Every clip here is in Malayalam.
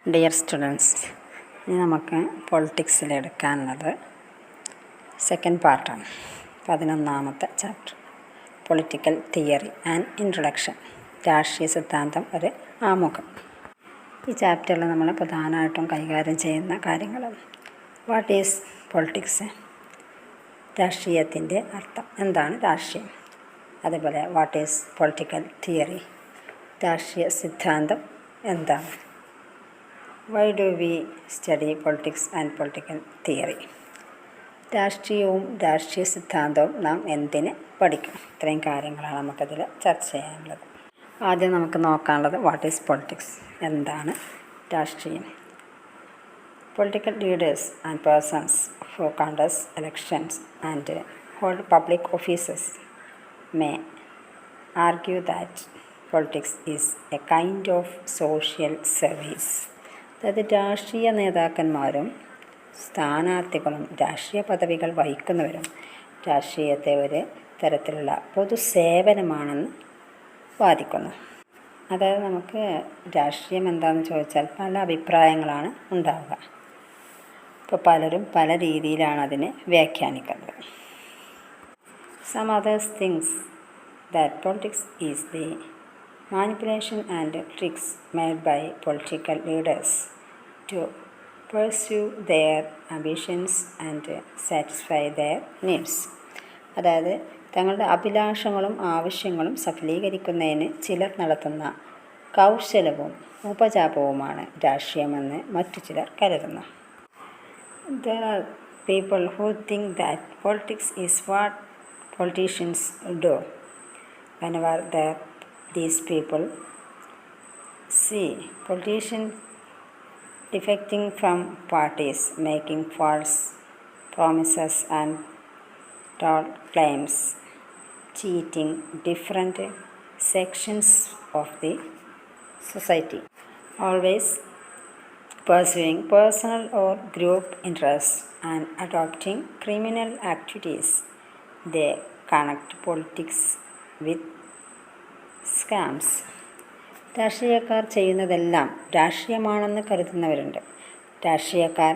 ഡിയർ സ്റ്റുഡൻസ്, ഇനി നമുക്ക് പൊളിറ്റിക്സിൽ എടുക്കാനുള്ളത് സെക്കൻഡ് പാർട്ടാണ്. 11ാമത്തെ chapter, political theory and introduction, രാഷ്ട്രീയ സിദ്ധാന്തം ഒരു ആമുഖം. ഈ ചാപ്റ്ററിൽ നമ്മൾ പ്രധാനമായിട്ടും കൈകാര്യം ചെയ്യുന്ന കാര്യങ്ങൾ: വാട്ട് ഈസ് പൊളിറ്റിക്സ്, രാഷ്ട്രീയത്തിൻ്റെ അർത്ഥം എന്താണ്, രാഷ്ട്രീയം. അതുപോലെ വാട്ട് ഈസ് പൊളിറ്റിക്കൽ തിയറി, രാഷ്ട്രീയ സിദ്ധാന്തം എന്താണ്. Why do we study politics and political theory, രാഷ്ട്രീയവും രാഷ്ട്രീയ സിദ്ധാന്തവും നാം എന്തിന് പഠിക്കണം. ഇത്രയും കാര്യങ്ങളാണ് നമുക്കതിൽ ചർച്ച ചെയ്യാനുള്ളത്. ആദ്യം നമുക്ക് നോക്കാനുള്ളത് വാട്ട് ഈസ് പൊളിറ്റിക്സ്, എന്താണ് രാഷ്ട്രീയം. Political leaders and persons who conduct elections and hold public offices may argue that politics is a kind of social service. അതായത് രാഷ്ട്രീയ നേതാക്കന്മാരും സ്ഥാനാർത്ഥികളും രാഷ്ട്രീയ പദവികൾ വഹിക്കുന്നവരും രാഷ്ട്രീയത്തെ ഒരു തരത്തിലുള്ള പൊതുസേവനമാണെന്ന് വാദിക്കുന്നു. അതായത് നമുക്ക് രാഷ്ട്രീയം എന്താണെന്ന് ചോദിച്ചാൽ പല അഭിപ്രായങ്ങളാണ് ഉണ്ടാവുക. ഇപ്പോൾ പലരും പല രീതിയിലാണ് അതിനെ വ്യാഖ്യാനിക്കുന്നത്. Some others thinks that politics is the manipulation and tricks made by political leaders to pursue their ambitions and satisfy their needs. അതായത് തങ്ങളുടെ അഭിലാഷങ്ങളും ആവശ്യങ്ങളും സഫലീകരിക്കുന്നതിന് ചിലർ നടത്തുന്ന കൗശലവും ഉപജാപവുമാണ് രാഷ്ട്രീയമെന്ന് മറ്റു ചിലർ കരുതുന്നു. There are people who think that politics is what politicians do. Whenever these people see politicians defecting from parties, making false promises and tall claims, cheating different sections of the society, always pursuing personal or group interests and adopting criminal activities, they connect politics with scams. രാഷ്ട്രീയക്കാർ ചെയ്യുന്നതെല്ലാം രാഷ്ട്രീയമാണെന്ന് കരുതുന്നവരുണ്ട്. രാഷ്ട്രീയക്കാർ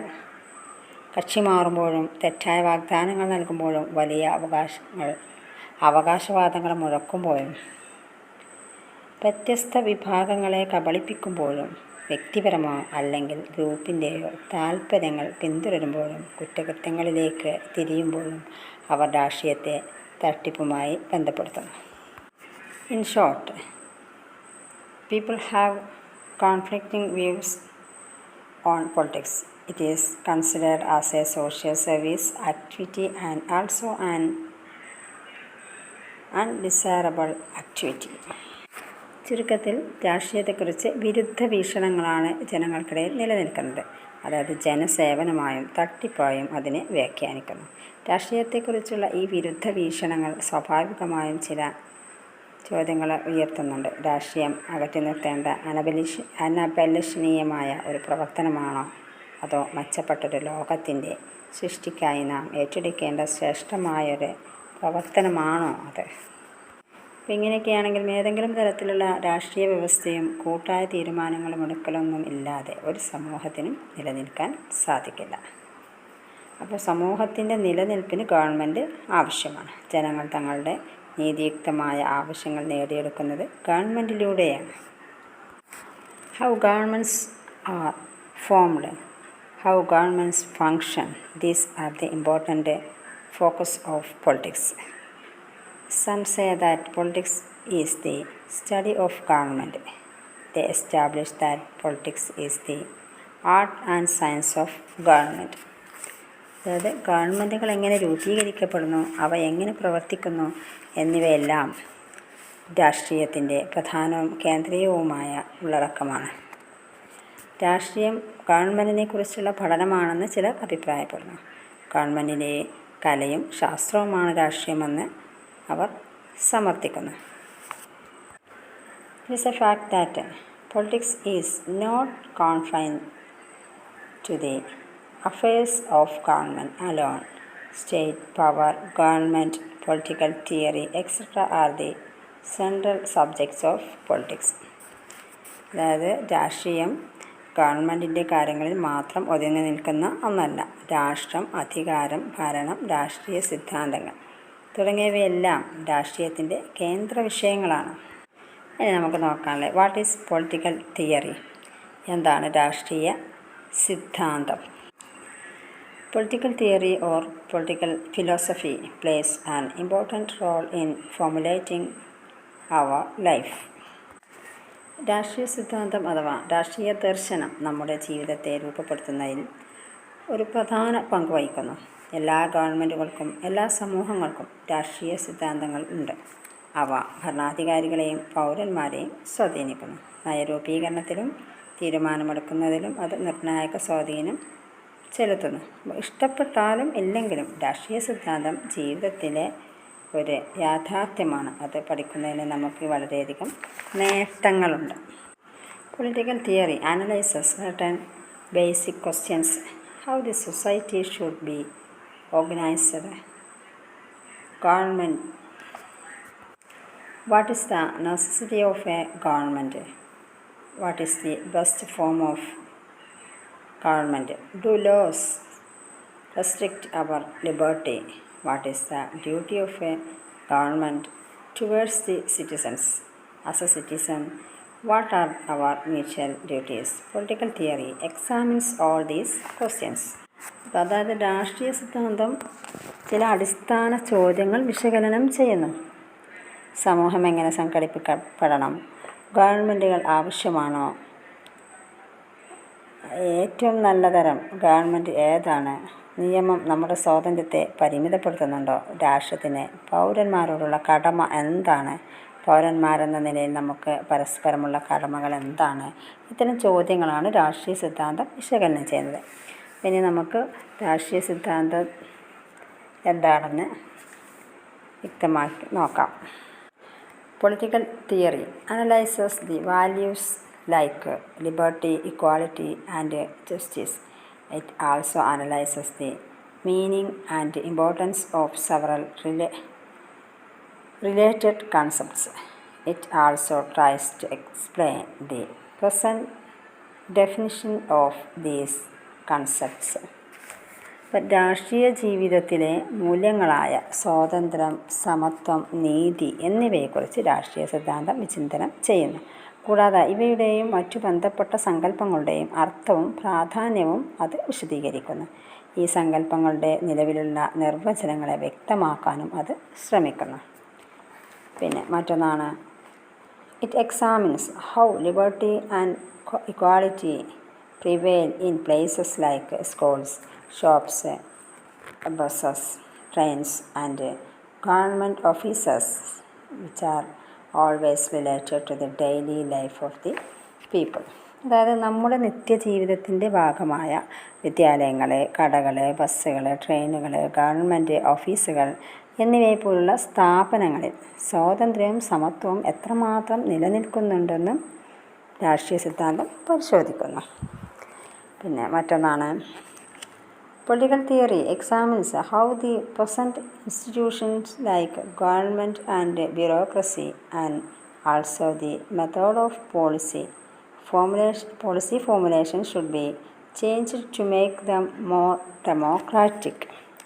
കക്ഷി മാറുമ്പോഴും തെറ്റായ വാഗ്ദാനങ്ങൾ നൽകുമ്പോഴും വലിയ അവകാശവാദങ്ങൾ മുഴക്കുമ്പോഴും വ്യത്യസ്ത വിഭാഗങ്ങളെ കബളിപ്പിക്കുമ്പോഴും വ്യക്തിപരമോ അല്ലെങ്കിൽ ഗ്രൂപ്പിൻ്റെയോ താൽപ്പര്യങ്ങൾ പിന്തുടരുമ്പോഴും കുറ്റകൃത്യങ്ങളിലേക്ക് തിരിയുമ്പോഴും അവർ രാഷ്ട്രീയത്തെ തട്ടിപ്പുമായി ബന്ധപ്പെടുത്തുന്നു. In short, people have conflicting views on politics. It is considered as a social service activity and also an undesirable activity. ചുരുക്കത്തിൽ രാഷ്ട്രീയത്തെക്കുറിച്ച് വിരുദ്ധ വീക്ഷണങ്ങളാണ് ജനങ്ങൾക്കിടയിൽ നിലനിൽക്കുന്നത്. അതായത് ജനസേവനമായും തട്ടിപ്പായും അതിനെ വ്യാഖ്യാനിക്കുന്നു. രാഷ്ട്രീയത്തെക്കുറിച്ചുള്ള ഈ വിരുദ്ധ വീക്ഷണങ്ങൾ സ്വാഭാവികമായും ചില ചോദ്യങ്ങൾ ഉയർത്തുന്നുണ്ട്. രാഷ്ട്രീയം അകറ്റി നിർത്തേണ്ട അനഭിലഷണീയമായ ഒരു പ്രവർത്തനമാണോ, അതോ മെച്ചപ്പെട്ടൊരു ലോകത്തിൻ്റെ സൃഷ്ടിക്കായി നാം ഏറ്റെടുക്കേണ്ട ശ്രേഷ്ഠമായൊരു പ്രവർത്തനമാണോ അത്? അപ്പോൾ ഇങ്ങനെയൊക്കെയാണെങ്കിലും ഏതെങ്കിലും തരത്തിലുള്ള രാഷ്ട്രീയ വ്യവസ്ഥയും കൂട്ടായ തീരുമാനങ്ങളും എടുക്കലൊന്നും ഇല്ലാതെ ഒരു സമൂഹത്തിനും നിലനിൽക്കാൻ സാധിക്കില്ല. അപ്പോൾ സമൂഹത്തിൻ്റെ നിലനിൽപ്പിന് ഗവൺമെൻറ് ആവശ്യമാണ്. ജനങ്ങൾ തങ്ങളുടെ നീതിയുക്തമായ ആവശ്യങ്ങൾ നേടിയെടുക്കുന്നത് ഗവൺമെൻറ്റിലൂടെയാണ്. How governments are formed, how governments function, these are the important focus of politics. Some say that politics is the study of government. They establish that politics is the art and science of government. അതായത് ഗവൺമെൻറ്റുകൾ എങ്ങനെ രൂപീകരിക്കപ്പെടുന്നു, അവ എങ്ങനെ പ്രവർത്തിക്കുന്നു എന്നിവയെല്ലാം രാഷ്ട്രീയത്തിൻ്റെ പ്രധാനവും കേന്ദ്രീയവുമായ ഉള്ളടക്കമാണ്. രാഷ്ട്രീയം ഗവൺമെൻറ്റിനെക്കുറിച്ചുള്ള പഠനമാണെന്ന് ചിലർ അഭിപ്രായപ്പെടുന്നു. ഗവൺമെൻറ്റിൻ്റെ കലയും ശാസ്ത്രവുമാണ് രാഷ്ട്രീയമെന്ന് അവർ സമർത്ഥിക്കുന്നു. It is a fact that politics is not confined to the affairs of government alone. State power, government, political theory, etc. are the central subjects of politics. അതായത് രാഷ്ട്രീയം ഗവൺമെൻറ്റിൻ്റെ കാര്യങ്ങളിൽ മാത്രം ഒതുങ്ങി നിൽക്കുന്ന ഒന്നല്ല. രാഷ്ട്രം, അധികാരം, ഭരണം, രാഷ്ട്രീയ സിദ്ധാന്തങ്ങൾ തുടങ്ങിയവയെല്ലാം രാഷ്ട്രീയത്തിൻ്റെ കേന്ദ്ര വിഷയങ്ങളാണ്. ഇനി നമുക്ക് നോക്കാനുള്ളത് വാട്ട് ഈസ് പൊളിറ്റിക്കൽ തിയറി? എന്താണ് രാഷ്ട്രീയ സിദ്ധാന്തം? Political theory or political philosophy plays an important role in formulating our life. രാഷ്ട്രീയ സിദ്ധാന്തം അഥവാ രാഷ്ട്രീയ ദർശനം നമ്മുടെ ജീവിതത്തെ രൂപപ്പെടുത്തുന്നതിൽ ഒരു പ്രധാന പങ്ക് വഹിക്കുന്നു. എല്ലാ ഗവൺമെൻറ്റുകൾക്കും എല്ലാ സമൂഹങ്ങൾക്കും രാഷ്ട്രീയ സിദ്ധാന്തങ്ങൾ ഉണ്ട്. അവ ഭരണാധികാരികളെയും പൗരന്മാരെയും സ്വാധീനിക്കുന്നു. നയരൂപീകരണത്തിലും തീരുമാനമെടുക്കുന്നതിലും അത് നിർണായക സ്വാധീനം ചെലുത്തുന്നു. ഇഷ്ടപ്പെട്ടാലും ഇല്ലെങ്കിലും രാഷ്ട്രീയ സിദ്ധാന്തം ജീവിതത്തിലെ ഒരു യാഥാർത്ഥ്യമാണ്. അത് പഠിക്കുന്നതിന് നമുക്ക് വളരെയധികം നേട്ടങ്ങളുണ്ട്. Political theory analyses certain basic questions. How the society should be organized. Government. What is the necessity of a government? What is the best form of government? Do laws restrict our liberty? What is the duty of a government towards the citizens? As a citizen, what are our mutual duties? Political theory examines all these questions. അതായത് രാഷ്ട്രീയ സിദ്ധാന്തം ചില അടിസ്ഥാന ചോദ്യങ്ങൾ വിശകലനം ചെയ്യുന്നു. സമൂഹം എങ്ങനെ സംഘടിപ്പിക്കപ്പെടണം? ഗവൺമെൻറ്റുകൾ ആവശ്യമാണോ? ഏറ്റവും നല്ല തരം ഗവൺമെൻറ് ഏതാണ്? നിയമം നമ്മുടെ സ്വാതന്ത്ര്യത്തെ പരിമിതപ്പെടുത്തുന്നുണ്ടോ? രാഷ്ട്രത്തിന് പൗരന്മാരോടുള്ള കടമ എന്താണ്? പൗരന്മാരെന്ന നിലയിൽ നമുക്ക് പരസ്പരമുള്ള കടമകൾ എന്താണ്? ഇത്തരം ചോദ്യങ്ങളാണ് രാഷ്ട്രീയ സിദ്ധാന്തം വിശകലനം ചെയ്യുന്നത്. ഇനി നമുക്ക് രാഷ്ട്രീയ സിദ്ധാന്തം എന്താണെന്ന് വ്യക്തമാക്കി നോക്കാം. Political theory analyses the values like liberty, equality and justice. It also analyzes the meaning and importance of several related concepts. It also tries to explain the present definition of these concepts. രാഷ്ട്രീയ ജീവിതത്തിലെ മൂല്യങ്ങളായ സ്വാതന്ത്ര്യം, സമത്വം, നീതി എന്നിവയെക്കുറിച്ച് രാഷ്ട്രീയ സിദ്ധാന്തം വിചിന്തനം ചെയ്യുന്നു. കൂടാതെ ഇവയുടെയും മറ്റു ബന്ധപ്പെട്ട സങ്കല്പങ്ങളുടെയും അർത്ഥവും പ്രാധാന്യവും അത് വിശദീകരിക്കുന്നു. ഈ സങ്കല്പങ്ങളുടെ നിലവിലുള്ള നിർവചനങ്ങളെ വ്യക്തമാക്കാനും അത് ശ്രമിക്കുന്നു. പിന്നെ മറ്റൊന്നാണ് it examines how liberty and equality prevail in places like schools, shops, buses, trains and government offices which are always related to the daily life of the people. അതായത് നമ്മുടെ നിത്യജീവിതത്തിൻ്റെ ഭാഗമായ വിദ്യാലയങ്ങൾ, കടകൾ, ബസ്സുകൾ, ട്രെയിനുകൾ, ഗവൺമെൻറ് ഓഫീസുകൾ എന്നിവയെപ്പോലുള്ള സ്ഥാപനങ്ങളിൽ സ്വാതന്ത്ര്യവും സമത്വവും എത്രമാത്രം നിലനിൽക്കുന്നുണ്ടെന്നും രാഷ്ട്രീയ സിദ്ധാന്തം പരിശോധിക്കുന്നു. പിന്നെ മറ്റൊന്നാണ് Political theory examines how the present institutions like government and bureaucracy and also the method of policy formulation should be changed to make them more democratic.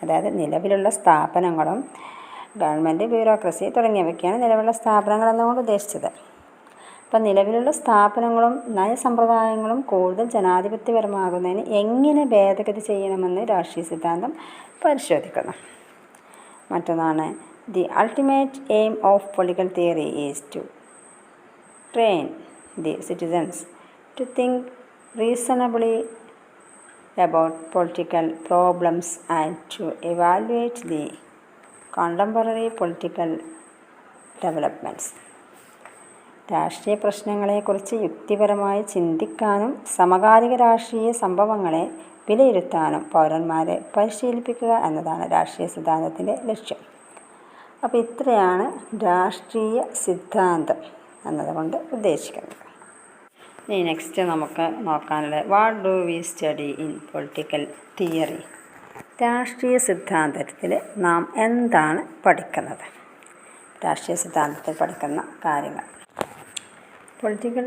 അതായത് നിലവിലുള്ള സ്ഥാപനങ്ങളും ഗവൺമെൻറ്, ബ്യൂറോക്രസി തുടങ്ങിയവയ്ക്കാണ് നിലവിലുള്ള സ്ഥാപനങ്ങൾ എന്നുകൊണ്ട് ഉദ്ദേശിച്ചത്. അപ്പം നിലവിലുള്ള സ്ഥാപനങ്ങളും നയസമ്പ്രദായങ്ങളും കൂടുതൽ ജനാധിപത്യപരമാകുന്നതിന് എങ്ങനെ ഭേദഗതി ചെയ്യണമെന്ന് രാഷ്ട്രീയ സിദ്ധാന്തം പരിശോധിക്കുന്നു. മറ്റൊന്നാണ് the ultimate aim of political theory is to train the citizens to think reasonably about political problems and to evaluate the contemporary political developments. രാഷ്ട്രീയ പ്രശ്നങ്ങളെക്കുറിച്ച് യുക്തിപരമായി ചിന്തിക്കാനും സമകാലിക രാഷ്ട്രീയ സംഭവങ്ങളെ വിലയിരുത്താനും പൗരന്മാരെ പരിശീലിപ്പിക്കുക എന്നതാണ് രാഷ്ട്രീയ സിദ്ധാന്തത്തിൻ്റെ ലക്ഷ്യം. അപ്പോൾ ഇത്രയാണ് രാഷ്ട്രീയ സിദ്ധാന്തം എന്നതുകൊണ്ട് ഉദ്ദേശിക്കുന്നത്. ഇനി നെക്സ്റ്റ് നമുക്ക് നോക്കാനുള്ളത് what do we study in political theory? രാഷ്ട്രീയ സിദ്ധാന്തത്തിൽ നാം എന്താണ് പഠിക്കുന്നത്? രാഷ്ട്രീയ സിദ്ധാന്തത്തിൽ പഠിക്കുന്ന കാര്യങ്ങൾ. Political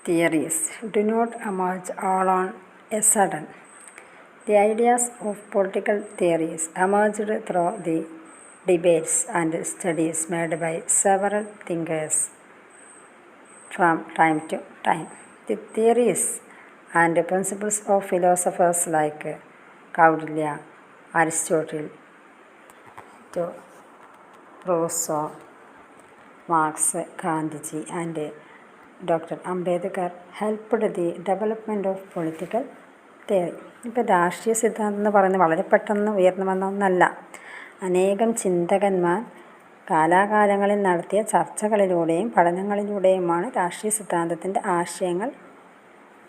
theories do not emerge all on a sudden. The ideas of political theories emerged through the debates and studies made by several thinkers from time to time. The theories and principles of philosophers like Kaudilya, Aristotle, Rousseau, Marx, Gandhiji, and Dr. Ambedkar helped the development of political theory. ഇപ്പോൾ രാഷ്ട്രീയ സിദ്ധാന്തം എന്ന് പറയുന്നത് വളരെ പെട്ടെന്ന് ഉയർന്നു വന്ന ഒന്നല്ല. അനേകം ചിന്തകന്മാർ കാലാകാലങ്ങളിൽ നടത്തിയ ചർച്ചകളിലൂടെയും പഠനങ്ങളിലൂടെയുമാണ് രാഷ്ട്രീയ സിദ്ധാന്തത്തിൻ്റെ ആശയങ്ങൾ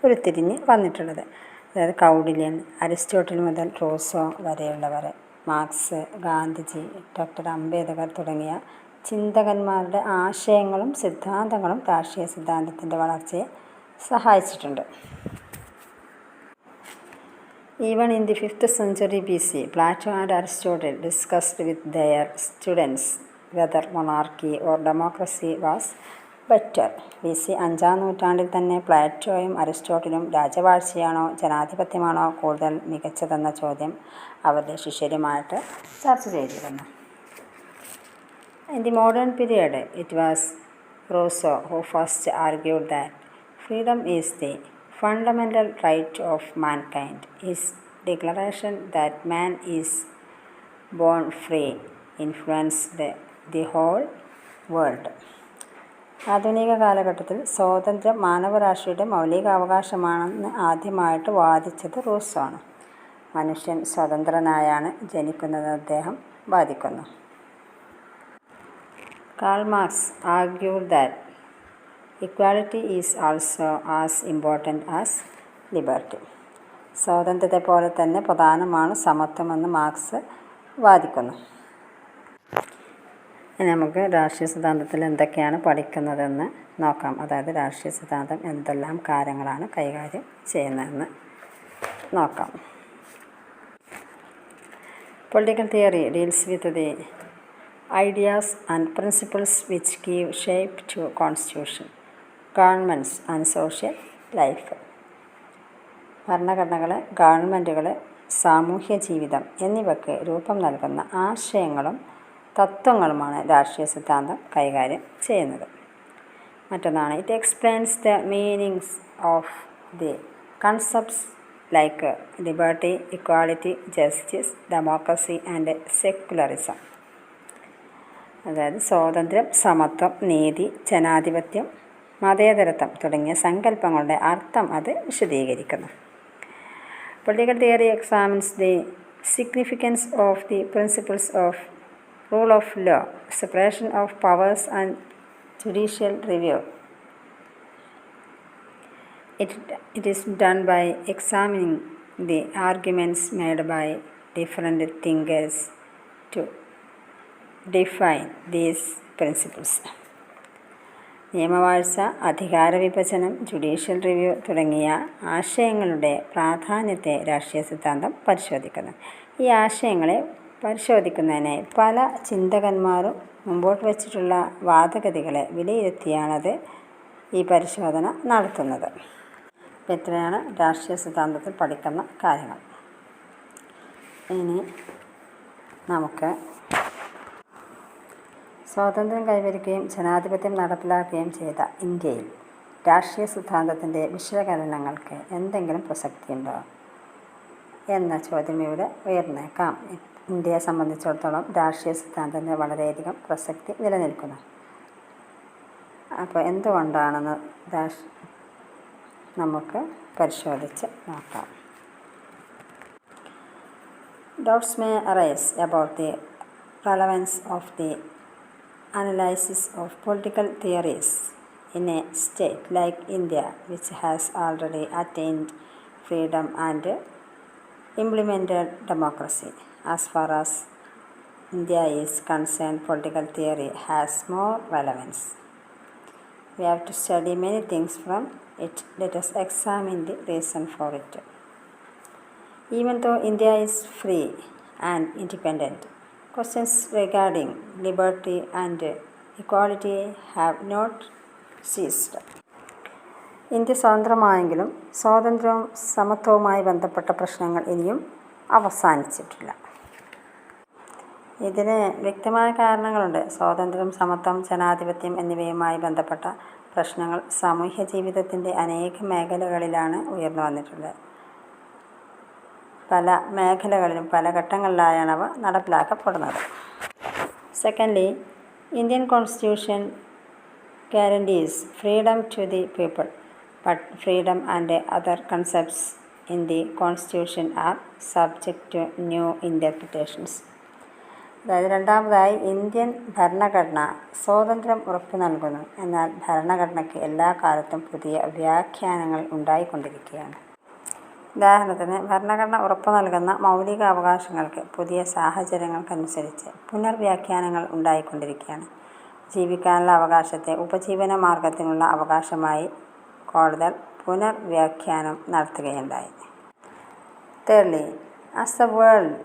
ഉരുത്തിരിഞ്ഞ് വന്നിട്ടുള്ളത്. അതായത് കൗഡില്യൻ, അരിസ്റ്റോട്ടിൽ മുതൽ റൂസോ വരെയുള്ളവർ, മാർക്സ്, ഗാന്ധിജി, ഡോക്ടർ അംബേദ്കർ തുടങ്ങിയ ചിന്തകന്മാരുടെ ആശയങ്ങളും സിദ്ധാന്തങ്ങളും രാഷ്ട്രീയ സിദ്ധാന്തത്തിൻ്റെ വളർച്ചയെ സഹായിച്ചിട്ടുണ്ട്. Even in the 5th century BC, Plato and Aristotle discussed with their students whether monarchy or democracy was better. BC 5-ാം നൂറ്റാണ്ടിൽ തന്നെ പ്ലാറ്റോയും അരിസ്റ്റോട്ടിലും രാജവാഴ്ചയാണോ ജനാധിപത്യമാണോ കൂടുതൽ മികച്ചതെന്ന ചോദ്യം അവരുടെ ശിഷ്യരുമായിട്ട് ചർച്ച ചെയ്തിരുന്നു. In the modern period, it was Rousseau who first argued that freedom is the fundamental right of mankind. His declaration that man is born free influenced the whole world. ആധുനിക കാലഘട്ടത്തിൽ സ്വാതന്ത്ര്യം മാനവരാശിയുടെ മൗലികാവകാശമാണെന്ന് ആദ്യമായിട്ട് വാദിച്ചത് റൂസോ ആണ്. മനുഷ്യൻ സ്വതന്ത്രനായാണ് ജനിക്കുന്നതെന്ന് അദ്ദേഹം വാദിക്കുന്നു. Karl Marx argued that equality is also as important as liberty. സ്വാതന്ത്ര്യത്തെ പോലെ തന്നെ പ്രധാനമാണ് സമത്വമെന്ന് മാർക്സ് വാദിക്കുന്നു. ഇനി നമുക്ക് രാഷ്ട്രീയ സിദ്ധാന്തത്തിൽ എന്തൊക്കെയാണ് പഠിക്കുന്നതെന്ന് നോക്കാം. അതായത് രാഷ്ട്രീയ സിദ്ധാന്തം എന്തെല്ലാം കാര്യങ്ങളാണ് കൈകാര്യം ചെയ്യുന്നതെന്ന് നോക്കാം. Political theory deals with the ideas and principles which give shape to constitution, governments and social life. ഭരണഘടനകൾ, ഗവൺമെൻറ്റുകൾ, സാമൂഹ്യ ജീവിതം എന്നിവയ്ക്ക് രൂപം നൽകുന്ന ആശയങ്ങളും തത്വങ്ങളുമാണ് രാഷ്ട്രീയ സിദ്ധാന്തം കൈകാര്യം ചെയ്യുന്നത്. മറ്റൊന്നാണ് it explains the meanings of the concepts like liberty, equality, justice, democracy and secularism. അതായത് സ്വാതന്ത്ര്യം, സമത്വം, നീതി, ജനാധിപത്യം, മതേതരത്വം തുടങ്ങിയ സങ്കല്പങ്ങളുടെ അർത്ഥം അത് വിശദീകരിക്കുന്നു. Political theory examines the significance of the principles of rule of law, separation of powers and judicial review. It is done by examining the arguments made by different thinkers to define these principles. നിയമവാഴ്ച, അധികാര വിഭജനം, ജുഡീഷ്യൽ റിവ്യൂ തുടങ്ങിയ ആശയങ്ങളുടെ പ്രാധാന്യത്തെ രാഷ്ട്രീയ സിദ്ധാന്തം പരിശോധിക്കുന്നു. ഈ ആശയങ്ങളെ പരിശോധിക്കുന്നതിന് പല ചിന്തകന്മാരും മുമ്പോട്ട് വച്ചിട്ടുള്ള വാദഗതികളെ വിലയിരുത്തിയാണത് ഈ പരിശോധന നടത്തുന്നത്. അപ്പോൾ ഇത്രയാണ് രാഷ്ട്രീയ സിദ്ധാന്തത്തിൽ പഠിക്കുന്ന കാര്യങ്ങൾ. ഇനി നമുക്ക് സ്വാതന്ത്ര്യം കൈവരിക്കുകയും ജനാധിപത്യം നടപ്പിലാക്കുകയും ചെയ്ത ഇന്ത്യയിൽ രാഷ്ട്രീയ സിദ്ധാന്തത്തിൻ്റെ വിശകലനങ്ങൾക്ക് എന്തെങ്കിലും പ്രസക്തിയുണ്ടോ എന്ന ചോദ്യം ഇവിടെ ഉയർന്നേക്കാം. ഇന്ത്യയെ സംബന്ധിച്ചിടത്തോളം രാഷ്ട്രീയ സിദ്ധാന്തത്തിന് വളരെയധികം പ്രസക്തി നിലനിൽക്കുന്നു. അപ്പോൾ എന്തുകൊണ്ടാണെന്ന് നമുക്ക് പരിശോധിച്ച് നോക്കാം. Doubts may arise about the relevance of the analysis of political theories in a state like India, which has already attained freedom and implemented democracy. As far as India is concerned, political theory has more relevance. We have to study many things from it. Let us examine the reason for it. Even though India is free and independent, questions regarding liberty and equality have not ceased. India സ്വതന്ത്രമായെങ്കിലും സ്വാതന്ത്ര്യവും സമത്വവുമായി ബന്ധപ്പെട്ട പ്രശ്നങ്ങൾ ഇനിയും അവസാനിച്ചിട്ടില്ല. ഇതിന് വ്യക്തമായ കാരണങ്ങളുണ്ട്. സ്വാതന്ത്ര്യം, സമത്വം, ജനാധിപത്യം എന്നിവയുമായി ബന്ധപ്പെട്ട പ്രശ്നങ്ങൾ സാമൂഹ്യ ജീവിതത്തിൻ്റെ അനേക മേഖലകളിലാണ് ഉയർന്നു വന്നിട്ടുള്ളത്. പല മേഖലകളിലും പല ഘട്ടങ്ങളിലായാണ് അവ നടപ്പിലാക്കപ്പെടുന്നത്. Secondly, Indian constitution guarantees freedom to the people, but freedom and other concepts in the constitution are subject to new interpretations. അതായത് രണ്ടാമതായി, ഇന്ത്യൻ ഭരണഘടന സ്വാതന്ത്ര്യം ഉറപ്പു നൽകുന്നു. എന്നാൽ ഭരണഘടനയ്ക്ക് എല്ലാ കാലത്തും പുതിയ വ്യാഖ്യാനങ്ങൾ ഉണ്ടായിക്കൊണ്ടിരിക്കുകയാണ്. ഉദാഹരണത്തിന്, ഭരണഘടന ഉറപ്പു നൽകുന്ന മൗലിക അവകാശങ്ങൾക്ക് പുതിയ സാഹചര്യങ്ങൾക്കനുസരിച്ച് പുനർവ്യാഖ്യാനങ്ങൾ ഉണ്ടായിക്കൊണ്ടിരിക്കുകയാണ്. ജീവിക്കാനുള്ള അവകാശത്തെ ഉപജീവന മാർഗത്തിനുള്ള അവകാശമായി കോടതികൾ പുനർവ്യാഖ്യാനം നടത്തുകയുണ്ടായി. Thirdly, as the world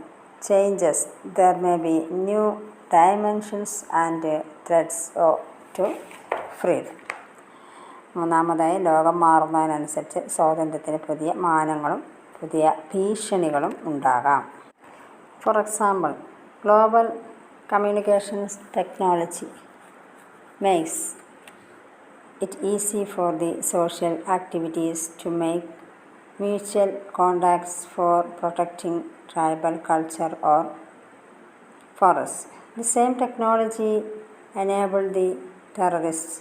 changes there may be new dimensions and threads to freedom. മൂന്നാമതായി, ലോകം മാറുന്നതിനനുസരിച്ച് സ്വാതന്ത്ര്യത്തിന് പുതിയ മാനങ്ങളും പുതിയ ഭീഷണികളും ഉണ്ടാകാം. For example, global communications technology makes it easy for the social activities to make mutual contacts for protecting tribal culture or forests. The same technology enabled the terrorists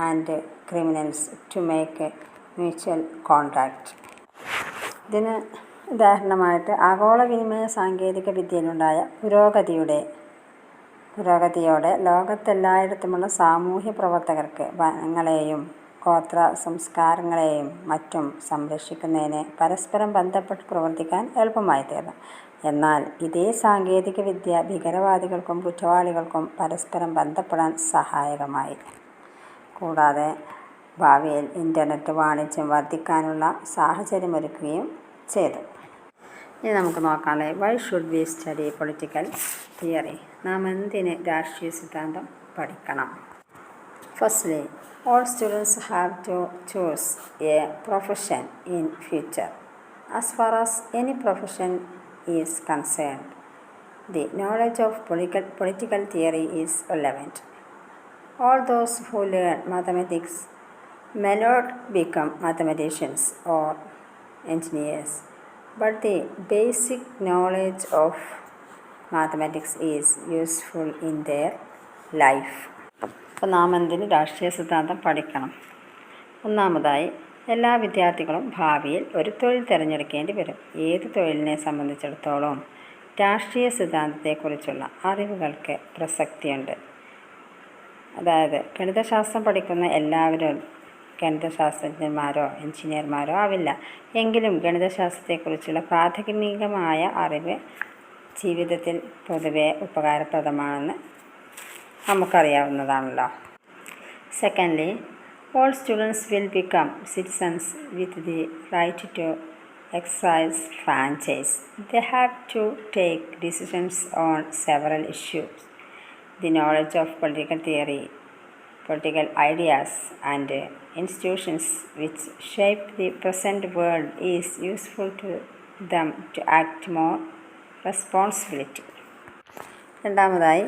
and criminals to make mutual contact. ഇതിന് ഉദാഹരണമായിട്ട് ആഗോളവിനിമയ സാങ്കേതിക വിദ്യയിലുണ്ടായ പുരോഗതിയോടെ ലോകത്തെല്ലായിടത്തുമുള്ള സാമൂഹ്യ പ്രവർത്തകർക്ക് വനങ്ങളെയും ഗോത്ര സംസ്കാരങ്ങളെയും മറ്റും സംരക്ഷിക്കുന്നതിന് പരസ്പരം ബന്ധപ്പെട്ട് പ്രവർത്തിക്കാൻ എളുപ്പമായി തീർന്നു. എന്നാൽ ഇതേ സാങ്കേതിക വിദ്യ ഭീകരവാദികൾക്കും കുറ്റവാളികൾക്കും പരസ്പരം ബന്ധപ്പെടാൻ സഹായകമായി. കൂടാതെ ഭാവിയിൽ ഇൻ്റർനെറ്റ് വാണിജ്യം വർദ്ധിക്കാനുള്ള സാഹചര്യമൊരുക്കുകയും ചെയ്തു. ഇനി നമുക്ക് നോക്കാമല്ലേ, why should we study political theory? നാം എന്തിന് രാഷ്ട്രീയ സിദ്ധാന്തം പഠിക്കണം? Firstly, all students have to choose a profession in future. As far as any profession is concerned, the knowledge of political theory is relevant. All those who learn mathematics may not become mathematicians or engineers, but the basic knowledge of mathematics is useful in their life. അപ്പോൾ നാം എന്തിന് രാഷ്ട്രീയ സിദ്ധാന്തം പഠിക്കണം? ഒന്നാമതായി, എല്ലാ വിദ്യാർത്ഥികളും ഭാവിയിൽ ഒരു തൊഴിൽ തിരഞ്ഞെടുക്കേണ്ടി വരും. ഏത് തൊഴിലിനെ സംബന്ധിച്ചിടത്തോളം രാഷ്ട്രീയ സിദ്ധാന്തത്തെക്കുറിച്ചുള്ള അറിവുകൾക്ക് പ്രസക്തിയുണ്ട്. അതായത് ഗണിതശാസ്ത്രം പഠിക്കുന്ന എല്ലാവരും ഗണിതശാസ്ത്രജ്ഞന്മാരോ എഞ്ചിനീയർമാരോ ആവില്ല. എങ്കിലും ഗണിതശാസ്ത്രത്തെക്കുറിച്ചുള്ള പ്രാഥമികമായ അറിവ് ജീവിതത്തിൽ പൊതുവെ ഉപകാരപ്രദമാണെന്ന് നമുക്കറിയാവുന്നതാണല്ലോ. Secondly, all students will become citizens with the right to exercise franchise. They have to take decisions on several issues. The knowledge of political theory, political ideas and institutions which shape the present world is useful to them to act more responsibility. രണ്ടാമതായി,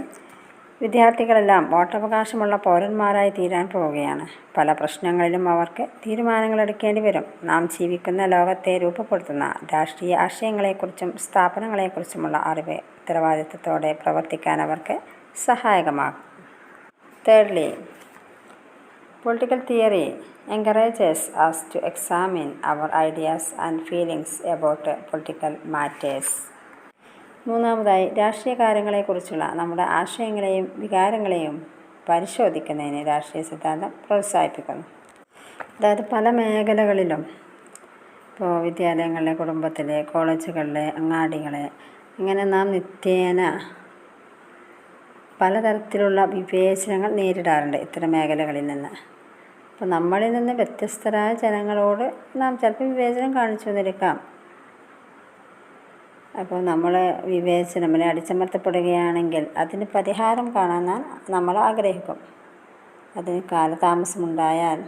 വിദ്യാർത്ഥികളെല്ലാം വോട്ടവകാശമുള്ള പൗരന്മാരായി തീരാൻ പോവുകയാണ്. പല പ്രശ്നങ്ങളിലും അവർക്ക് തീരുമാനങ്ങളെടുക്കേണ്ടി വരും. നാം ജീവിക്കുന്ന ലോകത്തെ രൂപപ്പെടുത്തുന്ന രാഷ്ട്രീയ ആശയങ്ങളെക്കുറിച്ചും സ്ഥാപനങ്ങളെക്കുറിച്ചുമുള്ള അറിവ് ഉത്തരവാദിത്തത്തോടെ പ്രവർത്തിക്കാൻ അവർക്ക് സഹായകമാകും. Thirdly, political theory encourages us to examine our ideas and feelings about political matters. മൂന്നാമതായി, രാഷ്ട്രീയ കാര്യങ്ങളെക്കുറിച്ചുള്ള നമ്മുടെ ആശയങ്ങളെയും വികാരങ്ങളെയും പരിശോധിക്കുന്നതിന് രാഷ്ട്രീയ സിദ്ധാന്തം പ്രോത്സാഹിപ്പിക്കുന്നു. അതായത് പല മേഖലകളിലും, ഇപ്പോൾ വിദ്യാലയങ്ങളിലെ, കുടുംബത്തിലെ, കോളേജുകളിലെ, അങ്ങാടികളെ, ഇങ്ങനെ നാം നിത്യേന പലതരത്തിലുള്ള വിവേചനങ്ങൾ നേരിടാറുണ്ട് ഇത്തരം മേഖലകളിൽ നിന്ന്. അപ്പോൾ നമ്മളിൽ നിന്ന് വ്യത്യസ്തരായ ജനങ്ങളോട് നാം ചിലപ്പോൾ വിവേചനം കാണിച്ചു വന്നിരിക്കാം. അപ്പോൾ നമ്മൾ വിവേചനം അല്ലെങ്കിൽ അടിച്ചമർത്തപ്പെടുകയാണെങ്കിൽ അതിന് പരിഹാരം കാണാൻ നമ്മൾ ആഗ്രഹിക്കും. അതിന് കാലതാമസമുണ്ടായാൽ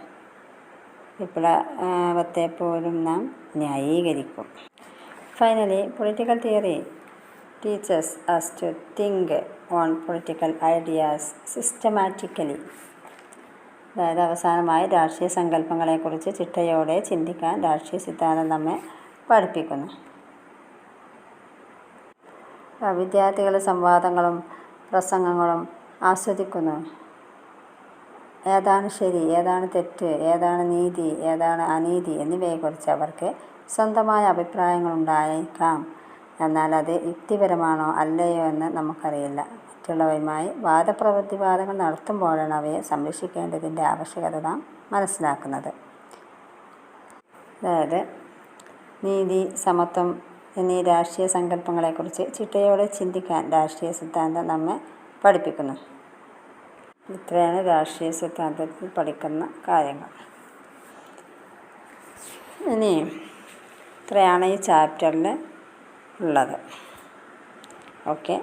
വിപ്ലവത്തെ പോലും നാം ന്യായീകരിക്കും. Finally, political theory teaches us to think on political ideas systematically. അതായത് അവസാനമായി രാഷ്ട്രീയ സങ്കല്പങ്ങളെക്കുറിച്ച് ചിട്ടയോടെ ചിന്തിക്കാൻ രാഷ്ട്രീയ സിദ്ധാന്തം നമ്മെ പഠിപ്പിക്കുന്നു. വിദ്യാർത്ഥികൾ സംവാദങ്ങളും പ്രസംഗങ്ങളും ആസ്വദിക്കുന്നു. ഏതാണ് ശരി, ഏതാണ് തെറ്റ്, ഏതാണ് നീതി, ഏതാണ് അനീതി എന്നിവയെക്കുറിച്ച് അവർക്ക് സ്വന്തമായ അഭിപ്രായങ്ങളുണ്ടായേക്കാം. എന്നാൽ അത് യുക്തിപരമാണോ അല്ലയോ എന്ന് നമുക്കറിയില്ല. മറ്റുള്ളവയുമായി വാദപ്രതിവാദങ്ങൾ നടത്തുമ്പോഴാണ് അവയെ സംരക്ഷിക്കേണ്ടതിൻ്റെ ആവശ്യകത നാം മനസ്സിലാക്കുന്നത്. അതായത് നീതി, സമത്വം എന്നീ രാഷ്ട്രീയ സങ്കല്പങ്ങളെക്കുറിച്ച് ചിട്ടയോടെ ചിന്തിക്കാൻ രാഷ്ട്രീയ സിദ്ധാന്തം നമ്മെ പഠിപ്പിക്കുന്നു. ഇത്രയാണ് രാഷ്ട്രീയ സിദ്ധാന്തത്തിൽ പഠിക്കുന്ന കാര്യങ്ങൾ. ഇനി ഇത്രയാണ് ഈ ചാപ്റ്ററിൽ ഉള്ളത്. ഓക്കെ.